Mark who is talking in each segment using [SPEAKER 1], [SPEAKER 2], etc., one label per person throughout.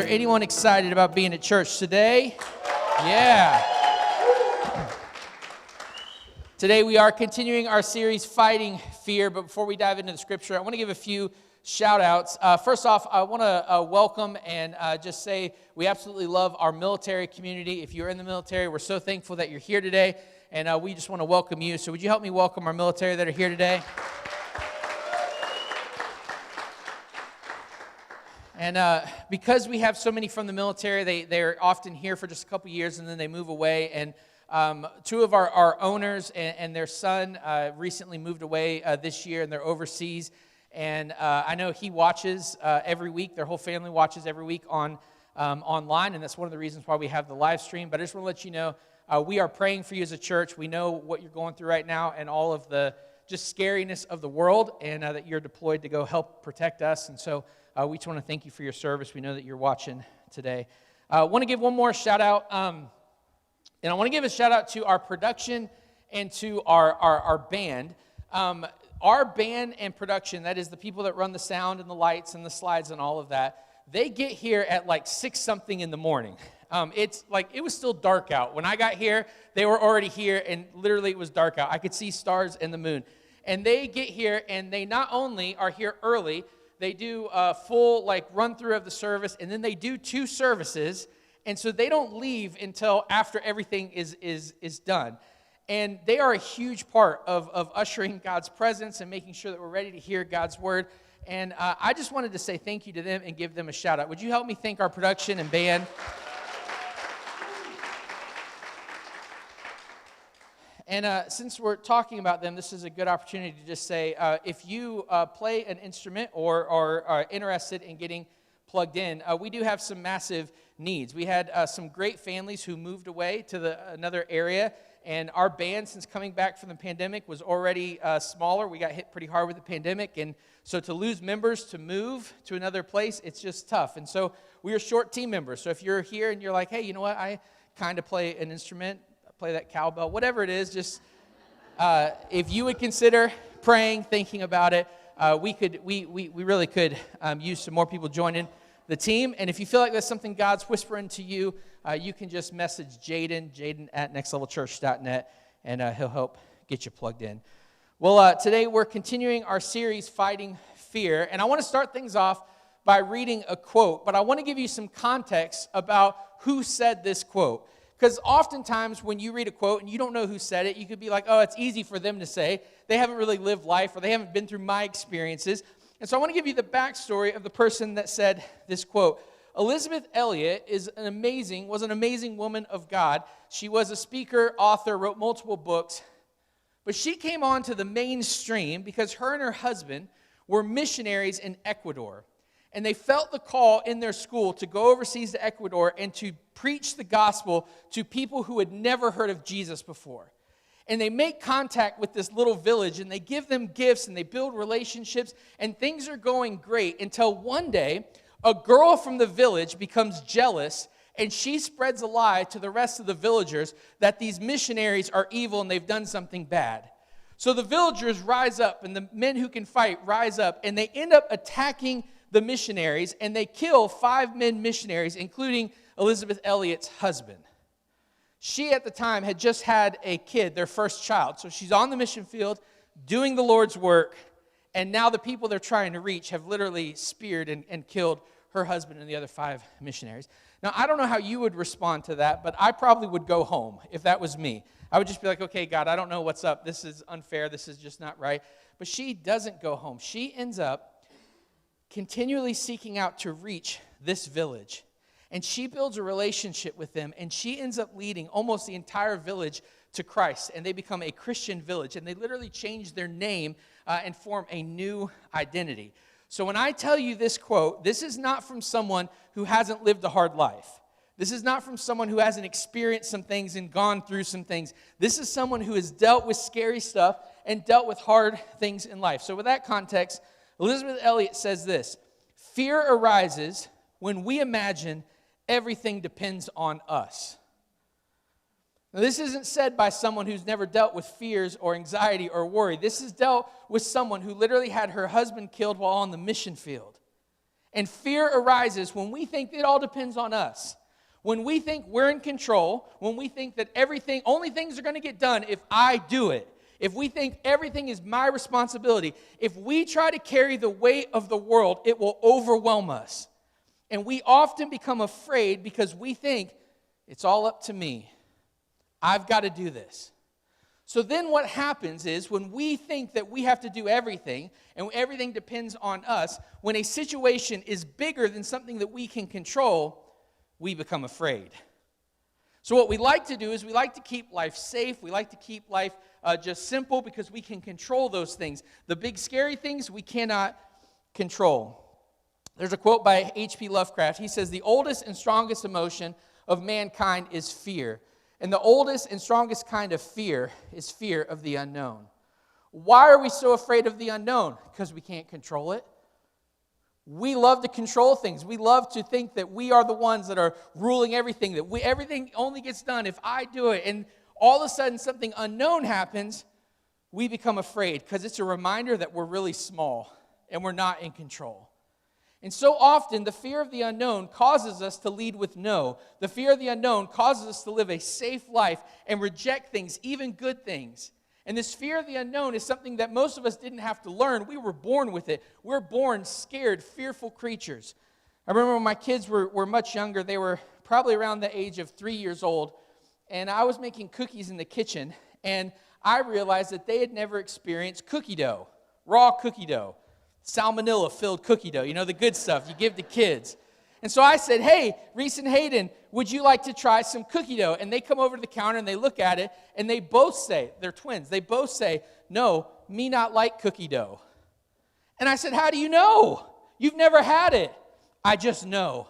[SPEAKER 1] anyone excited about being at church today? Yeah. Today we are continuing our series, Fighting Fear, but before we dive into the scripture, I want to give a few shout-outs. First off, I want to welcome and just say we absolutely love our military community. If you're in the military, we're so thankful that you're here today, and we just want to welcome you. So would you help me welcome our military that are here today? And because we have so many from the military, they're often here for just a couple years and then they move away. And two of our owners and their son recently moved away this year, and they're overseas. And I know he watches every week. Their whole family watches every week online, and that's one of the reasons why we have the live stream. But I just want to let you know, we are praying for you as a church. We know what you're going through right now and all of the just scariness of the world, and that you're deployed to go help protect us. And so we just want to thank you for your service. We know that you're watching today. I want to give one more shout out, and I want to give a shout out to our production and to our band. Our band and production, that is the people that run the sound and the lights and the slides and all of that, they get here at like 6-something in the morning. It's like, it was still dark out. When I got here, they were already here, and literally it was dark out. I could see stars and the moon. And they get here, and they not only are here early, they do a full like run through of the service, and then they do 2 services, and so they don't leave until after everything is done. And they are a huge part of ushering God's presence and making sure that we're ready to hear God's word. And I just wanted to say thank you to them and give them a shout out. Would you help me thank our production and band? And since we're talking about them, this is a good opportunity to just say, if you play an instrument or are interested in getting plugged in, we do have some massive needs. We had some great families who moved away to another area, and our band, since coming back from the pandemic, was already smaller. We got hit pretty hard with the pandemic, and so to lose members to move to another place, it's just tough. And so we are short team members. So if you're here and you're like, hey, you know what, I kind of play an instrument, play that cowbell, whatever it is, just if you would consider praying, thinking about it, we really could use some more people joining the team. And if you feel like that's something God's whispering to you, you can just message Jaden at nextlevelchurch.net, and he'll help get you plugged in. Well, today we're continuing our series, Fighting Fear, and I want to start things off by reading a quote, but I want to give you some context about who said this quote. Because oftentimes when you read a quote and you don't know who said it, you could be like, oh, it's easy for them to say. They haven't really lived life, or they haven't been through my experiences. And so I want to give you the backstory of the person that said this quote. Elisabeth Elliot was an amazing woman of God. She was a speaker, author, wrote multiple books. But she came onto the mainstream because her and her husband were missionaries in Ecuador. And they felt the call in their school to go overseas to Ecuador and to preach the gospel to people who had never heard of Jesus before. And they make contact with this little village, and they give them gifts, and they build relationships, and things are going great until one day, a girl from the village becomes jealous, and she spreads a lie to the rest of the villagers that these missionaries are evil and they've done something bad. So the villagers rise up, and the men who can fight rise up, and they end up attacking the missionaries, and they kill 5 men missionaries, including Elisabeth Elliot's husband. She, at the time, had just had a kid, their first child. So she's on the mission field, doing the Lord's work, and now the people they're trying to reach have literally speared and killed her husband and the other 5 missionaries. Now, I don't know how you would respond to that, but I probably would go home if that was me. I would just be like, okay, God, I don't know what's up. This is unfair. This is just not right. But she doesn't go home. She ends up continually seeking out to reach this village. And she builds a relationship with them, and she ends up leading almost the entire village to Christ, and they become a Christian village, and they literally change their name and form a new identity. So when I tell you this quote, this is not from someone who hasn't lived a hard life. This is not from someone who hasn't experienced some things and gone through some things. This is someone who has dealt with scary stuff and dealt with hard things in life. So with that context, Elisabeth Elliot says this: fear arises when we imagine everything depends on us. Now, this isn't said by someone who's never dealt with fears or anxiety or worry. This is dealt with someone who literally had her husband killed while on the mission field. And fear arises when we think it all depends on us. When we think we're in control, when we think that only things are going to get done if I do it. If we think everything is my responsibility, if we try to carry the weight of the world, it will overwhelm us. And we often become afraid because we think, it's all up to me. I've got to do this. So then what happens is when we think that we have to do everything and everything depends on us, when a situation is bigger than something that we can control, we become afraid. So what we like to do is we like to keep life safe. We like to keep life just simple because we can control those things. The big scary things we cannot control. There's a quote by H.P. Lovecraft. He says, "The oldest and strongest emotion of mankind is fear. And the oldest and strongest kind of fear is fear of the unknown." Why are we so afraid of the unknown? Because we can't control it. We love to control things. We love to think that we are the ones that are ruling everything, that everything only gets done if I do it. And all of a sudden something unknown happens, we become afraid because it's a reminder that we're really small and we're not in control. And so often, the fear of the unknown causes us to lead with no. The fear of the unknown causes us to live a safe life and reject things, even good things. And this fear of the unknown is something that most of us didn't have to learn. We were born with it. We're born scared, fearful creatures. I remember when my kids were much younger. They were probably around the age of 3 years old. And I was making cookies in the kitchen. And I realized that they had never experienced cookie dough, raw cookie dough. Salmonella-filled cookie dough, the good stuff you give to kids. And so I said, "Hey, Reese and Hayden, would you like to try some cookie dough?" And they come over to the counter and they look at it, and they both say, they're twins, they both say, "No, me not like cookie dough." And I said, "How do you know? You've never had it." "I just know.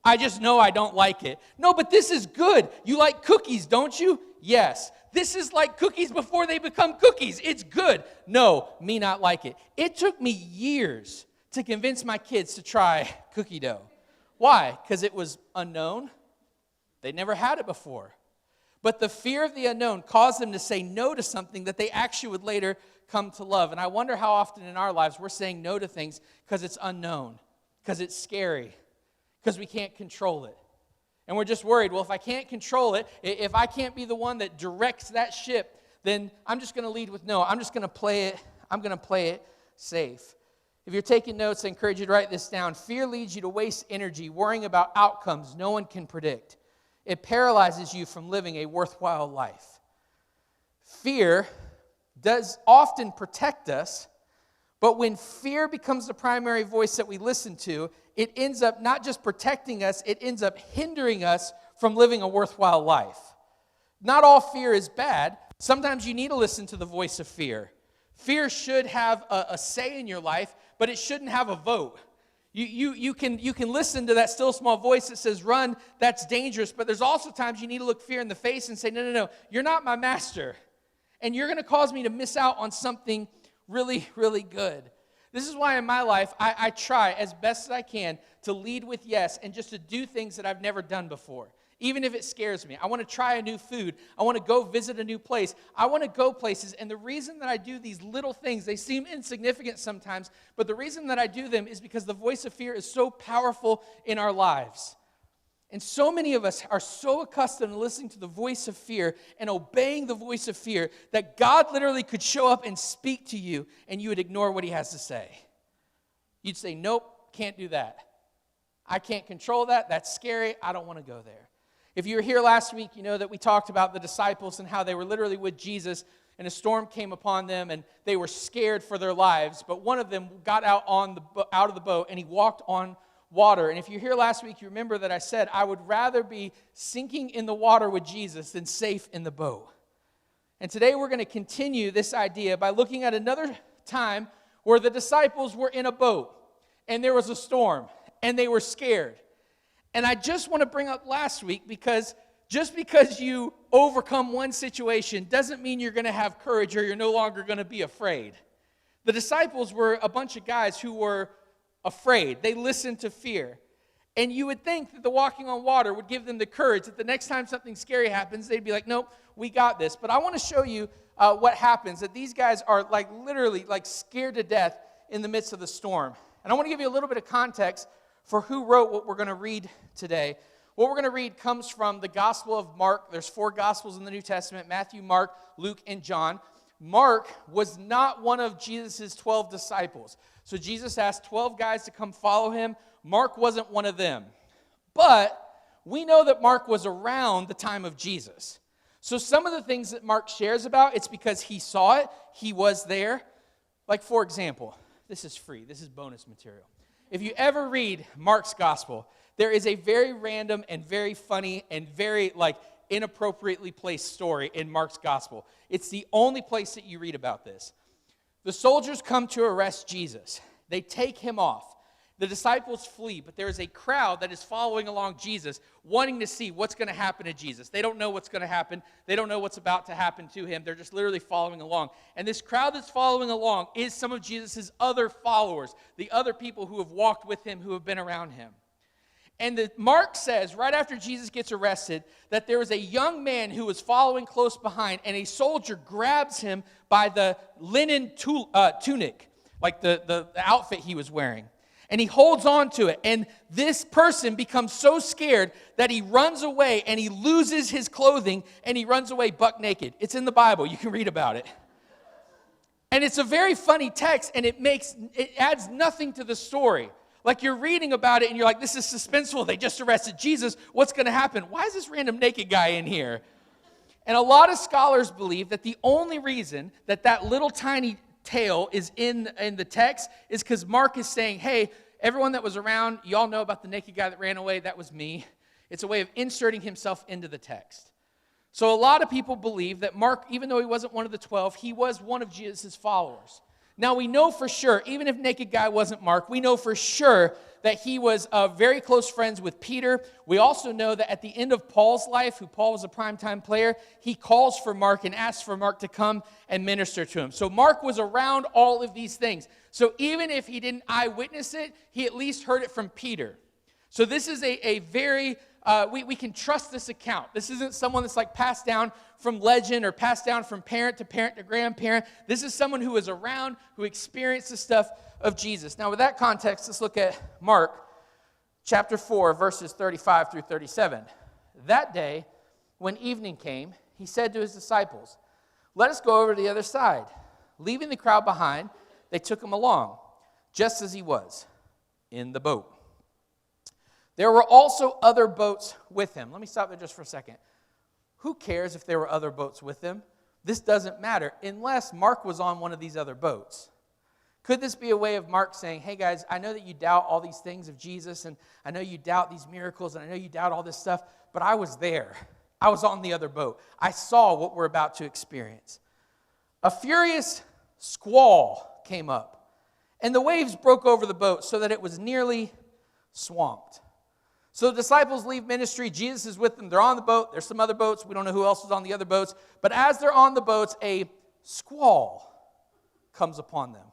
[SPEAKER 1] I just know I don't like it." "No, but this is good. You like cookies, don't you?" "Yes." "This is like cookies before they become cookies. It's good." "No, me not like it." It took me years to convince my kids to try cookie dough. Why? Because it was unknown. They never had it before. But the fear of the unknown caused them to say no to something that they actually would later come to love. And I wonder how often in our lives we're saying no to things because it's unknown, because it's scary, because we can't control it. And we're just worried, well, if I can't control it, if I can't be the one that directs that ship, then I'm just going to lead with no. I'm just going to play it. I'm going to play it safe. If you're taking notes, I encourage you to write this down. Fear leads you to waste energy worrying about outcomes no one can predict. It paralyzes you from living a worthwhile life. Fear does often protect us, but when fear becomes the primary voice that we listen to, it ends up not just protecting us, it ends up hindering us from living a worthwhile life. Not all fear is bad. Sometimes you need to listen to the voice of fear. Fear should have a say in your life, but it shouldn't have a vote. You can listen to that still small voice that says, "Run, that's dangerous," but there's also times you need to look fear in the face and say, no, you're not my master, and you're going to cause me to miss out on something really, really good. This is why in my life, I try as best as I can to lead with yes and just to do things that I've never done before, even if it scares me. I want to try a new food. I want to go visit a new place. I want to go places, and the reason that I do these little things, they seem insignificant sometimes, but the reason that I do them is because the voice of fear is so powerful in our lives. And so many of us are so accustomed to listening to the voice of fear and obeying the voice of fear that God literally could show up and speak to you and you would ignore what he has to say. You'd say, "Nope, can't do that. I can't control that. That's scary. I don't want to go there." If you were here last week, you know that we talked about the disciples and how they were literally with Jesus and a storm came upon them and they were scared for their lives. But one of them got out of the boat and he walked on water. And if you're here last week, you remember that I said I would rather be sinking in the water with Jesus than safe in the boat. And today we're going to continue this idea by looking at another time where the disciples were in a boat and there was a storm and they were scared. And I just want to bring up last week because just because you overcome one situation doesn't mean you're going to have courage or you're no longer going to be afraid. The disciples were a bunch of guys who were afraid. They listened to fear. And you would think that the walking on water would give them the courage that the next time something scary happens, they'd be like, "Nope, we got this." But I want to show you what happens, that these guys are literally scared to death in the midst of the storm. And I want to give you a little bit of context for who wrote what we're going to read today. What we're going to read comes from the Gospel of Mark. There's 4 Gospels in the New Testament: Matthew, Mark, Luke, and John. Mark was not one of Jesus' 12 disciples. So Jesus asked 12 guys to come follow him. Mark wasn't one of them. But we know that Mark was around the time of Jesus. So some of the things that Mark shares about, it's because he saw it, he was there. Like, for example, this is free, this is bonus material. If you ever read Mark's gospel, there is a very random and very funny and very, inappropriately placed story in Mark's gospel. It's the only place that you read about this. The soldiers come to arrest Jesus. They take him off. The disciples flee, but there is a crowd that is following along Jesus, wanting to see what's going to happen to Jesus. They don't know what's going to happen. They don't know what's about to happen to him. They're just literally following along. And this crowd that's following along is some of Jesus' other followers, the other people who have walked with him, who have been around him. And Mark says, right after Jesus gets arrested, that there was a young man who was following close behind, and a soldier grabs him by the linen tunic, like the outfit he was wearing. And he holds on to it. And this person becomes so scared that he runs away and he loses his clothing and he runs away buck naked. It's in the Bible. You can read about it. And it's a very funny text, and it adds nothing to the story. Like, you're reading about it and you're like, this is suspenseful. They just arrested Jesus. What's going to happen? Why is this random naked guy in here? And a lot of scholars believe that the only reason that little tiny tale is in the text is because Mark is saying, hey, everyone that was around, y'all know about the naked guy that ran away. That was me. It's a way of inserting himself into the text. So a lot of people believe that Mark, even though he wasn't one of the 12, he was one of Jesus' followers. Now, we know for sure, even if naked guy wasn't Mark, we know for sure that he was very close friends with Peter. We also know that at the end of Paul's life, who Paul was a primetime player, he calls for Mark and asks for Mark to come and minister to him. So Mark was around all of these things. So even if he didn't eyewitness it, he at least heard it from Peter. So this is a very, we can trust this account. This isn't someone that's like passed down from legend or passed down from parent to grandparent. This is someone who was around, who experienced the stuff of Jesus. Now, with that context, let's look at Mark chapter 4, verses 35 through 37. That day, when evening came, he said to his disciples, "Let us go over to the other side." Leaving the crowd behind, they took him along, just as he was, in the boat. There were also other boats with him. Let me stop there just for a second. Who cares if there were other boats with him? This doesn't matter unless Mark was on one of these other boats. Could this be a way of Mark saying, hey guys, I know that you doubt all these things of Jesus, and I know you doubt these miracles, and I know you doubt all this stuff, but I was there. I was on the other boat. I saw what we're about to experience. A furious squall came up, and the waves broke over the boat so that it was nearly swamped. So the disciples leave ministry. Jesus is with them. They're on the boat. There's some other boats. We don't know who else is on the other boats. But as they're on the boats, a squall comes upon them.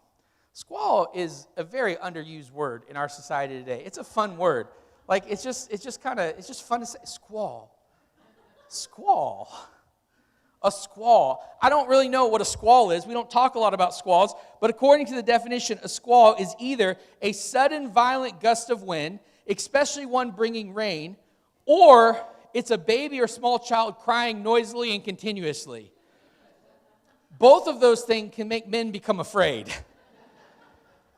[SPEAKER 1] Squall is a very underused word in our society today. It's a fun word. Like, it's just fun to say. Squall. Squall. A squall. I don't really know what a squall is. We don't talk a lot about squalls. But according to the definition, a squall is either a sudden violent gust of wind, especially one bringing rain, or it's a baby or small child crying noisily and continuously. Both of those things can make men become afraid.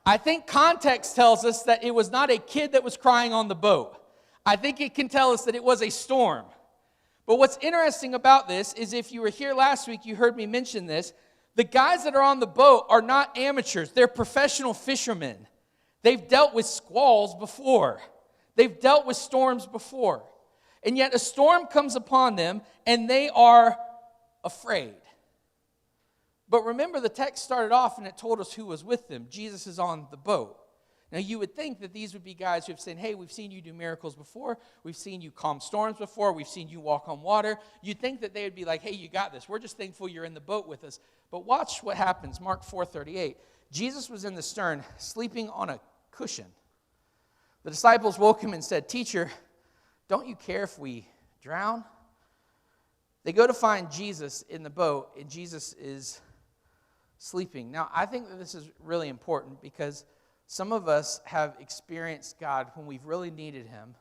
[SPEAKER 1] I think context tells us that it was not a kid that was crying on the boat. I think it can tell us that it was a storm. But what's interesting about this is, if you were here last week, you heard me mention this. The guys that are on the boat are not amateurs. They're professional fishermen. They've dealt with squalls before. They've dealt with storms before. And yet a storm comes upon them, and they are afraid. But remember, the text started off and it told us who was with them. Jesus is on the boat. Now, you would think that these would be guys who have said, hey, we've seen you do miracles before. We've seen you calm storms before. We've seen you walk on water. You'd think that they would be like, hey, you got this. We're just thankful you're in the boat with us. But watch what happens. Mark 4:38. Jesus was in the stern, sleeping on a cushion. The disciples woke him and said, "Teacher, don't you care if we drown?" They go to find Jesus in the boat, and Jesus is sleeping. Now, I think that this is really important because Some of us have experienced God when we've really needed him,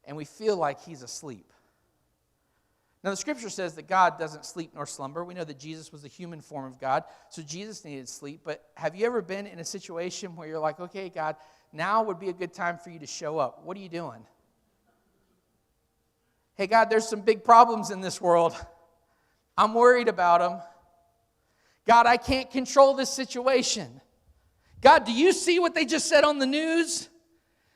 [SPEAKER 1] and we feel like he's asleep. Now, the scripture says that God doesn't sleep nor slumber. We know that Jesus was the human form of God, so Jesus needed sleep. But have you ever been in a situation where you're like, okay, God, now would be a good time for you to show up. What are you doing? Hey, God, there's some big problems in this world. I'm worried about them. God, I can't control this situation. God, do you see what they just said on the news?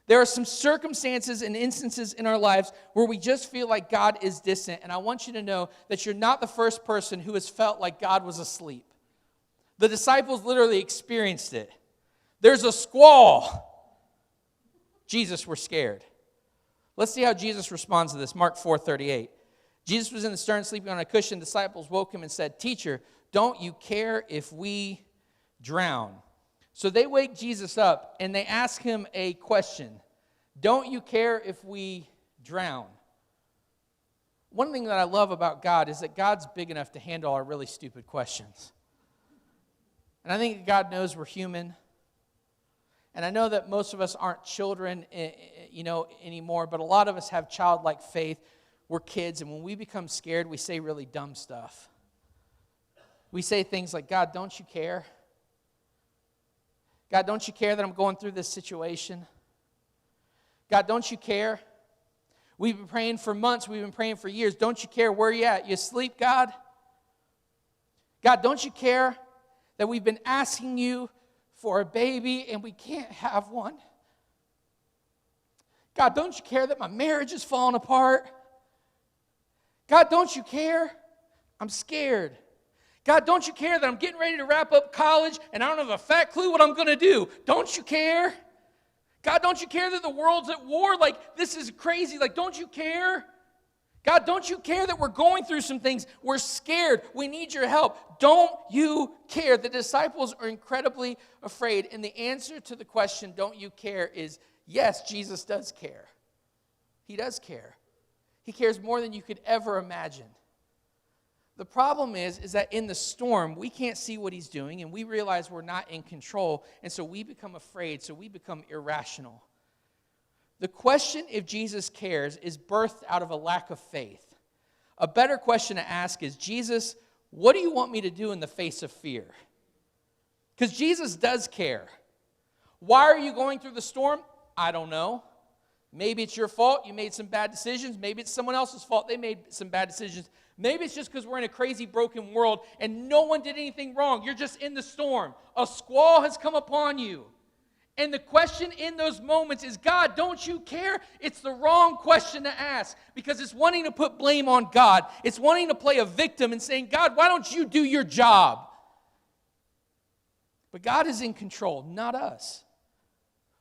[SPEAKER 1] There are some circumstances and instances in our lives where we just feel like God is distant. And I want you to know that you're not the first person who has felt like God was asleep. The disciples literally experienced it. There's a squall. Jesus were scared. Let's see how Jesus responds to this. Mark 4:38. Jesus was in the stern sleeping on a cushion. Disciples woke him and said, "Teacher, don't you care if we drown?" So they wake Jesus up and they ask him a question. Don't you care if we drown? One thing that I love about God is that God's big enough to handle our really stupid questions. And I think God knows we're human. And I know that most of us aren't children, anymore, but a lot of us have childlike faith. We're kids, and when we become scared, we say really dumb stuff. We say things like, God, don't you care? God, don't you care that I'm going through this situation? God, don't you care? We've been praying for months. We've been praying for years. Don't you care? Where are you at? You asleep, God? God, don't you care that we've been asking you for a baby and we can't have one? God, don't you care that my marriage is falling apart? God, don't you care? I'm scared. God, don't you care that I'm getting ready to wrap up college and I don't have a fat clue what I'm going to do? Don't you care? God, don't you care that the world's at war? Like, this is crazy. Like, don't you care? God, don't you care that we're going through some things? We're scared. We need your help. Don't you care? The disciples are incredibly afraid. And the answer to the question, don't you care, is yes, Jesus does care. He does care. He cares more than you could ever imagine. The problem is that in the storm, we can't see what he's doing, and we realize we're not in control, and so we become afraid, so we become irrational. The question if Jesus cares is birthed out of a lack of faith. A better question to ask is, Jesus, what do you want me to do in the face of fear? Because Jesus does care. Why are you going through the storm? I don't know. Maybe it's your fault. You made some bad decisions. Maybe it's someone else's fault. They made some bad decisions. Maybe it's just because we're in a crazy, broken world and no one did anything wrong. You're just in the storm. A squall has come upon you. And the question in those moments is, God, don't you care? It's the wrong question to ask because it's wanting to put blame on God. It's wanting to play a victim and saying, God, why don't you do your job? But God is in control, not us.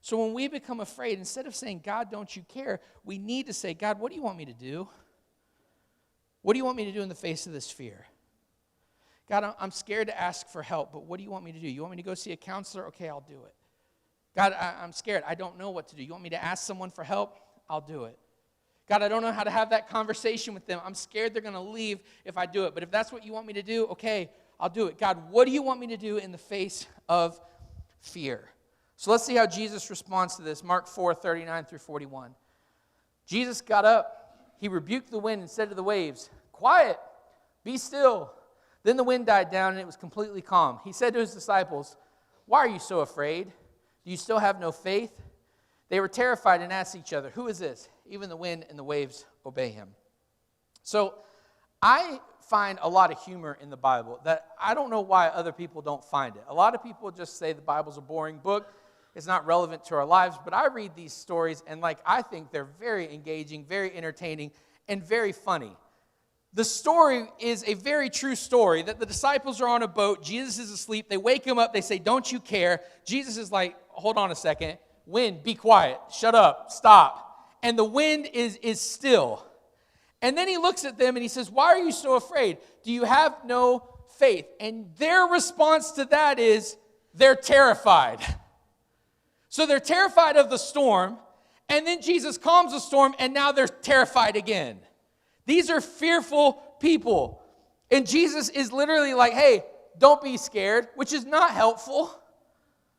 [SPEAKER 1] So when we become afraid, instead of saying, God, don't you care, we need to say, God, what do you want me to do? What do you want me to do in the face of this fear? God, I'm scared to ask for help, but what do you want me to do? You want me to go see a counselor? Okay, I'll do it. God, I'm scared. I don't know what to do. You want me to ask someone for help? I'll do it. God, I don't know how to have that conversation with them. I'm scared they're going to leave if I do it. But if that's what you want me to do, okay, I'll do it. God, what do you want me to do in the face of fear? So let's see how Jesus responds to this. Mark 4:39-41. Jesus got up. He rebuked the wind and said to the waves, "Quiet, be still." Then the wind died down and it was completely calm. He said to his disciples, "Why are you so afraid? Do you still have no faith?" They were terrified and asked each other, "Who is this? Even the wind and the waves obey him." So I find a lot of humor in the Bible that I don't know why other people don't find it. A lot of people just say the Bible's a boring book. It's not relevant to our lives, but I read these stories and I think they're very engaging, very entertaining, and very funny. The story is a very true story that the disciples are on a boat. Jesus is asleep. They wake him up. They say, "Don't you care?" Jesus is like, "Hold on a second. Wind, be quiet. Shut up. Stop." And the wind is still. And then he looks at them and he says, "Why are you so afraid? Do you have no faith?" And their response to that is they're terrified. So they're terrified of the storm, and then Jesus calms the storm, and now they're terrified again. These are fearful people. And Jesus is literally like, hey, don't be scared, which is not helpful.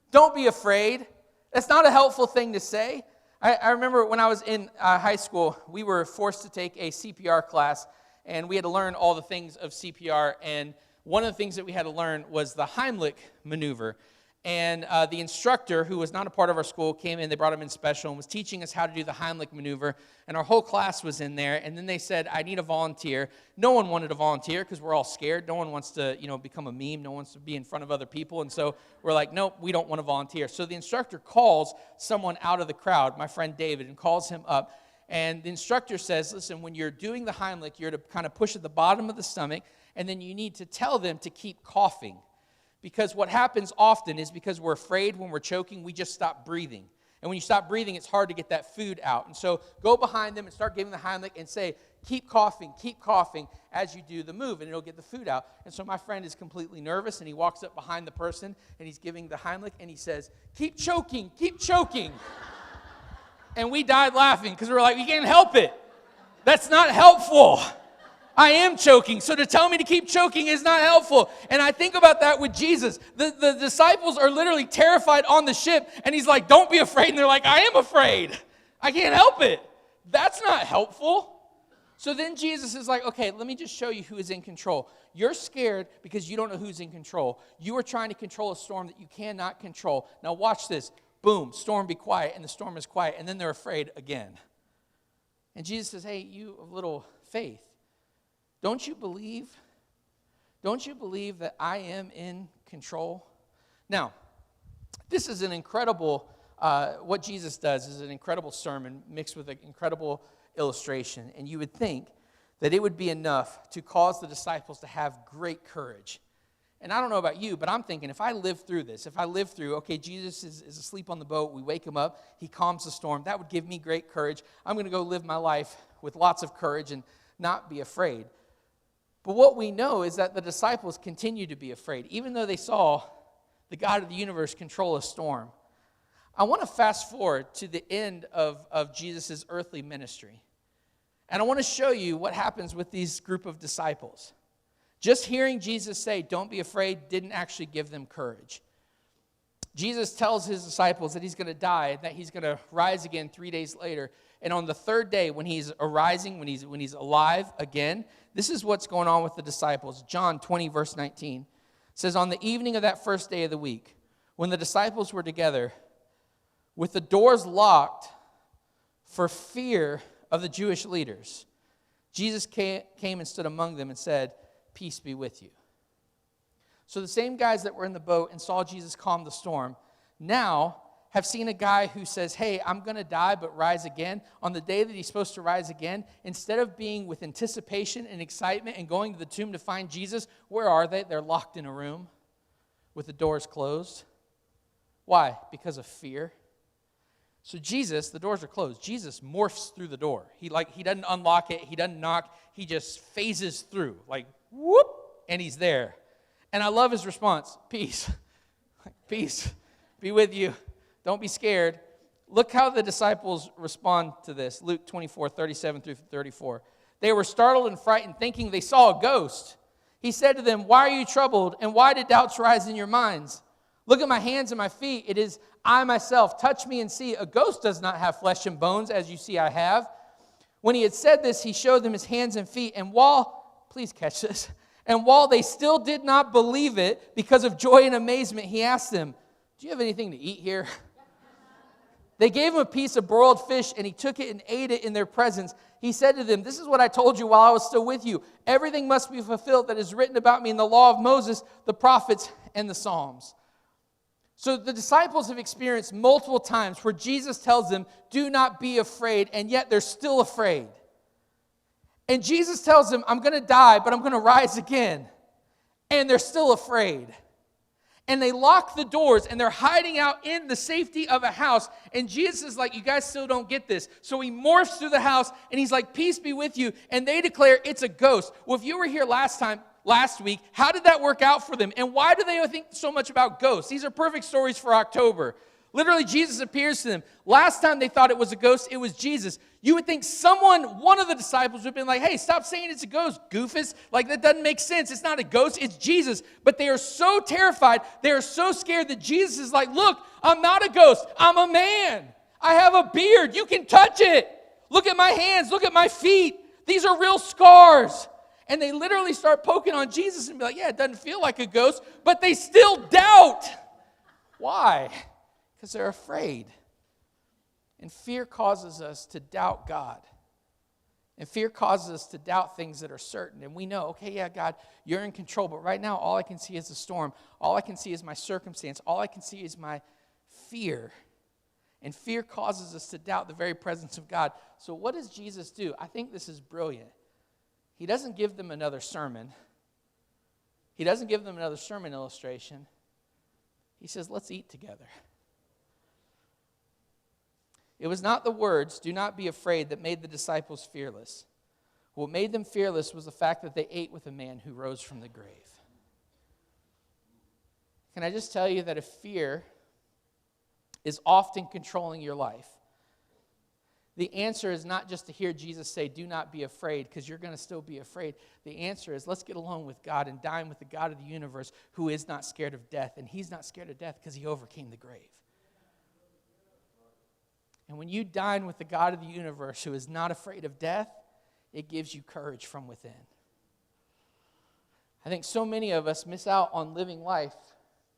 [SPEAKER 1] Don't be afraid. That's not a helpful thing to say. I remember when I was in high school, we were forced to take a CPR class, and we had to learn all the things of CPR, and one of the things that we had to learn was the Heimlich maneuver. And the instructor, who was not a part of our school, came in, they brought him in special, and was teaching us how to do the Heimlich maneuver, and our whole class was in there, and then they said, I need a volunteer. No one wanted to volunteer because we're all scared. No one wants to, become a meme. No one wants to be in front of other people, and so we're like, nope, we don't want to volunteer. So the instructor calls someone out of the crowd, my friend David, and calls him up, and the instructor says, listen, when you're doing the Heimlich, you're to kind of push at the bottom of the stomach, and then you need to tell them to keep coughing. Because what happens often is because we're afraid when we're choking, we just stop breathing. And when you stop breathing, it's hard to get that food out. And so go behind them and start giving the Heimlich and say, keep coughing as you do the move, and it'll get the food out. And so my friend is completely nervous, and he walks up behind the person, and he's giving the Heimlich, and he says, keep choking. And we died laughing because we were like, we can't help it. That's not helpful. I am choking, so to tell me to keep choking is not helpful. And I think about that with Jesus. The disciples are literally terrified on the ship, and he's like, don't be afraid. And they're like, I am afraid. I can't help it. That's not helpful. So then Jesus is like, okay, let me just show you who is in control. You're scared because you don't know who's in control. You are trying to control a storm that you cannot control. Now watch this. Boom, storm, be quiet, and the storm is quiet, and then they're afraid again. And Jesus says, hey, you of little faith. Don't you believe that I am in control? Now, this is an incredible, what Jesus does is an incredible sermon mixed with an incredible illustration. And you would think that it would be enough to cause the disciples to have great courage. And I don't know about you, but I'm thinking if I live through this, okay, Jesus is asleep on the boat, we wake him up, he calms the storm, that would give me great courage. I'm going to go live my life with lots of courage and not be afraid. But what we know is that the disciples continue to be afraid, even though they saw the God of the universe control a storm. I want to fast forward to the end of Jesus' earthly ministry. And I want to show you what happens with these group of disciples. Just hearing Jesus say, don't be afraid, didn't actually give them courage. Jesus tells his disciples that he's going to die, that he's going to rise again 3 days later. And on the third day, when he's arising, when he's alive again, this is what's going on with the disciples. John 20, verse 19 says, on the evening of that first day of the week, when the disciples were together, with the doors locked for fear of the Jewish leaders, Jesus came and stood among them and said, peace be with you. So the same guys that were in the boat and saw Jesus calm the storm now have seen a guy who says, hey, I'm going to die but rise again. On the day that he's supposed to rise again, instead of being with anticipation and excitement and going to the tomb to find Jesus, where are they? They're locked in a room with the doors closed. Why? Because of fear. So Jesus, the doors are closed. Jesus morphs through the door. He doesn't unlock it. He doesn't knock. He just phases through, like whoop, and he's there. And I love his response, peace. Peace be with you. Don't be scared. Look how the disciples respond to this. Luke 24, 37 through 34. They were startled and frightened, thinking they saw a ghost. He said to them, why are you troubled, and why did doubts rise in your minds? Look at my hands and my feet. It is I myself. Touch me and see. A ghost does not have flesh and bones, as you see I have. When he had said this, he showed them his hands and feet. And please catch this, and while they still did not believe it, because of joy and amazement, he asked them, do you have anything to eat here? They gave him a piece of broiled fish, and he took it and ate it in their presence. He said to them, this is what I told you while I was still with you. Everything must be fulfilled that is written about me in the law of Moses, the prophets, and the Psalms. So the disciples have experienced multiple times where Jesus tells them, do not be afraid, and yet they're still afraid. And Jesus tells them, I'm going to die, but I'm going to rise again. And they're still afraid. And they lock the doors, and they're hiding out in the safety of a house. And Jesus is like, you guys still don't get this. So he morphs through the house, and he's like, peace be with you. And they declare it's a ghost. Well, if you were here last week, how did that work out for them? And why do they think so much about ghosts? These are perfect stories for October. Literally, Jesus appears to them. Last time they thought it was a ghost, it was Jesus. You would think one of the disciples would have been like, hey, stop saying it's a ghost, goofus. Like, that doesn't make sense. It's not a ghost, it's Jesus. But they are so terrified, they are so scared that Jesus is like, look, I'm not a ghost, I'm a man. I have a beard, you can touch it. Look at my hands, look at my feet. These are real scars. And they literally start poking on Jesus and be like, yeah, it doesn't feel like a ghost, but they still doubt. Why? Because they're afraid. And fear causes us to doubt God. And fear causes us to doubt things that are certain. And we know, okay, yeah, God, you're in control. But right now, all I can see is a storm. All I can see is my circumstance. All I can see is my fear. And fear causes us to doubt the very presence of God. So what does Jesus do? I think this is brilliant. He doesn't give them another sermon. He doesn't give them another sermon illustration. He says, let's eat together. It was not the words, do not be afraid, that made the disciples fearless. What made them fearless was the fact that they ate with a man who rose from the grave. Can I just tell you that if fear is often controlling your life, the answer is not just to hear Jesus say, do not be afraid, because you're going to still be afraid. The answer is, let's get along with God and dine with the God of the universe who is not scared of death. And he's not scared of death because he overcame the grave. And when you dine with the God of the universe who is not afraid of death, it gives you courage from within. I think so many of us miss out on living life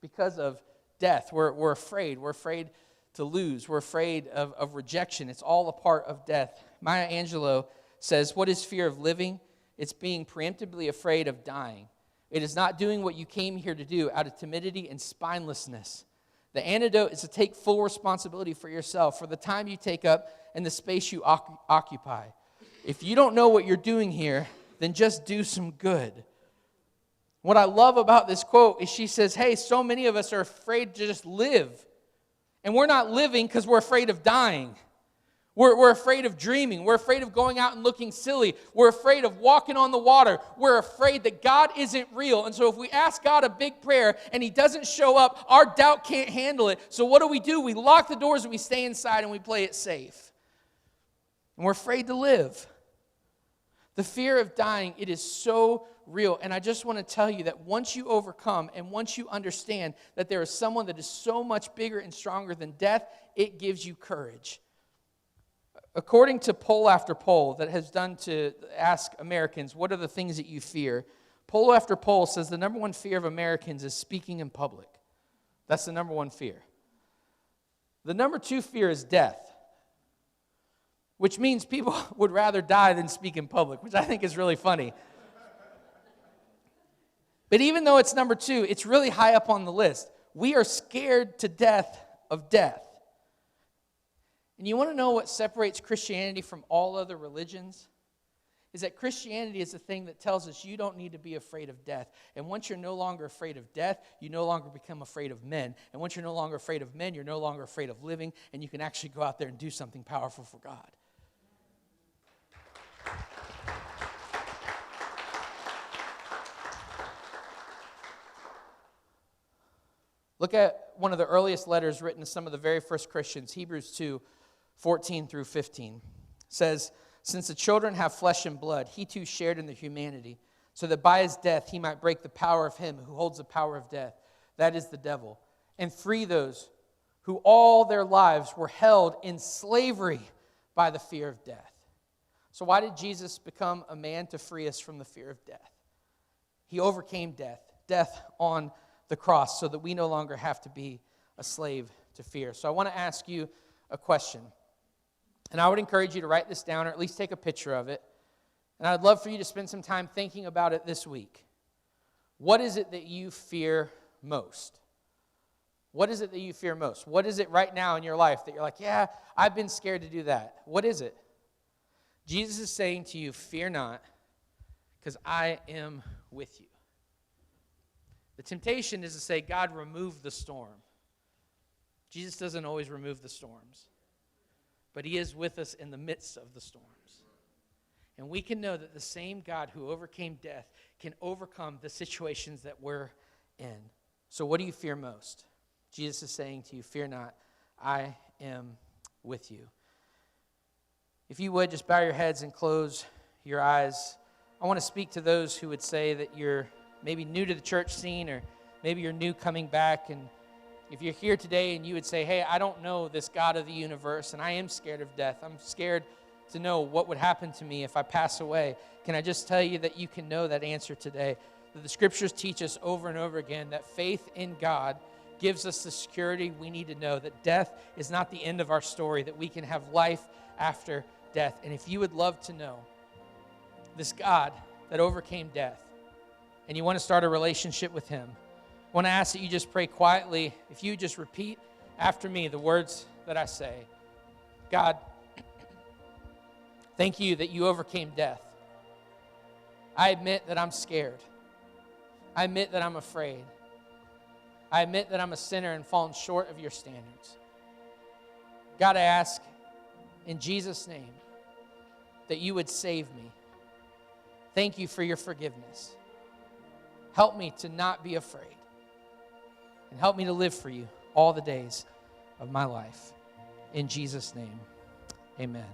[SPEAKER 1] because of death. We're afraid. We're afraid to lose. We're afraid of rejection. It's all a part of death. Maya Angelou says, what is fear of living? It's being preemptively afraid of dying. It is not doing what you came here to do out of timidity and spinelessness. The antidote is to take full responsibility for yourself, for the time you take up and the space you occupy. If you don't know what you're doing here, then just do some good. What I love about this quote is she says, hey, so many of us are afraid to just live. And we're not living because we're afraid of dying. We're afraid of dreaming. We're afraid of going out and looking silly. We're afraid of walking on the water. We're afraid that God isn't real. And so if we ask God a big prayer and he doesn't show up, our doubt can't handle it. So what do? We lock the doors and we stay inside and we play it safe. And we're afraid to live. The fear of dying, it is so real. And I just want to tell you that once you overcome and once you understand that there is someone that is so much bigger and stronger than death, it gives you courage. According to poll after poll that has done to ask Americans, what are the things that you fear? Poll after poll says the number one fear of Americans is speaking in public. That's the number one fear. The number two fear is death, which means people would rather die than speak in public, which I think is really funny. But even though it's number two, it's really high up on the list. We are scared to death of death. And you want to know what separates Christianity from all other religions? Is that Christianity is the thing that tells us you don't need to be afraid of death. And once you're no longer afraid of death, you no longer become afraid of men. And once you're no longer afraid of men, you're no longer afraid of living, and you can actually go out there and do something powerful for God. Look at one of the earliest letters written to some of the very first Christians, Hebrews 2:14 through 15. It says, since the children have flesh and blood, he too shared in their humanity, so that by his death he might break the power of him who holds the power of death, that is the devil, and free those who all their lives were held in slavery by the fear of death. So why did Jesus become a man? To free us from the fear of death. He overcame death on the cross, so that we no longer have to be a slave to fear. So I want to ask you a question. And I would encourage you to write this down or at least take a picture of it. And I'd love for you to spend some time thinking about it this week. What is it that you fear most? What is it that you fear most? What is it right now in your life that you're like, yeah, I've been scared to do that? What is it? Jesus is saying to you, fear not, because I am with you. The temptation is to say, God, remove the storm. Jesus doesn't always remove the storms, but he is with us in the midst of the storms. And we can know that the same God who overcame death can overcome the situations that we're in. So what do you fear most? Jesus is saying to you, fear not, I am with you. If you would, just bow your heads and close your eyes. I want to speak to those who would say that you're maybe new to the church scene, or maybe you're new coming back. And if you're here today and you would say, hey, I don't know this God of the universe, and I am scared of death. I'm scared to know what would happen to me if I pass away. Can I just tell you that you can know that answer today? That the scriptures teach us over and over again that faith in God gives us the security we need to know that death is not the end of our story, that we can have life after death. And if you would love to know this God that overcame death, and you want to start a relationship with him, I want to ask that you just pray quietly. If you just repeat after me the words that I say. God, thank you that you overcame death. I admit that I'm scared. I admit that I'm afraid. I admit that I'm a sinner and fallen short of your standards. God, I ask in Jesus' name that you would save me. Thank you for your forgiveness. Help me to not be afraid. And help me to live for you all the days of my life. In Jesus' name, amen.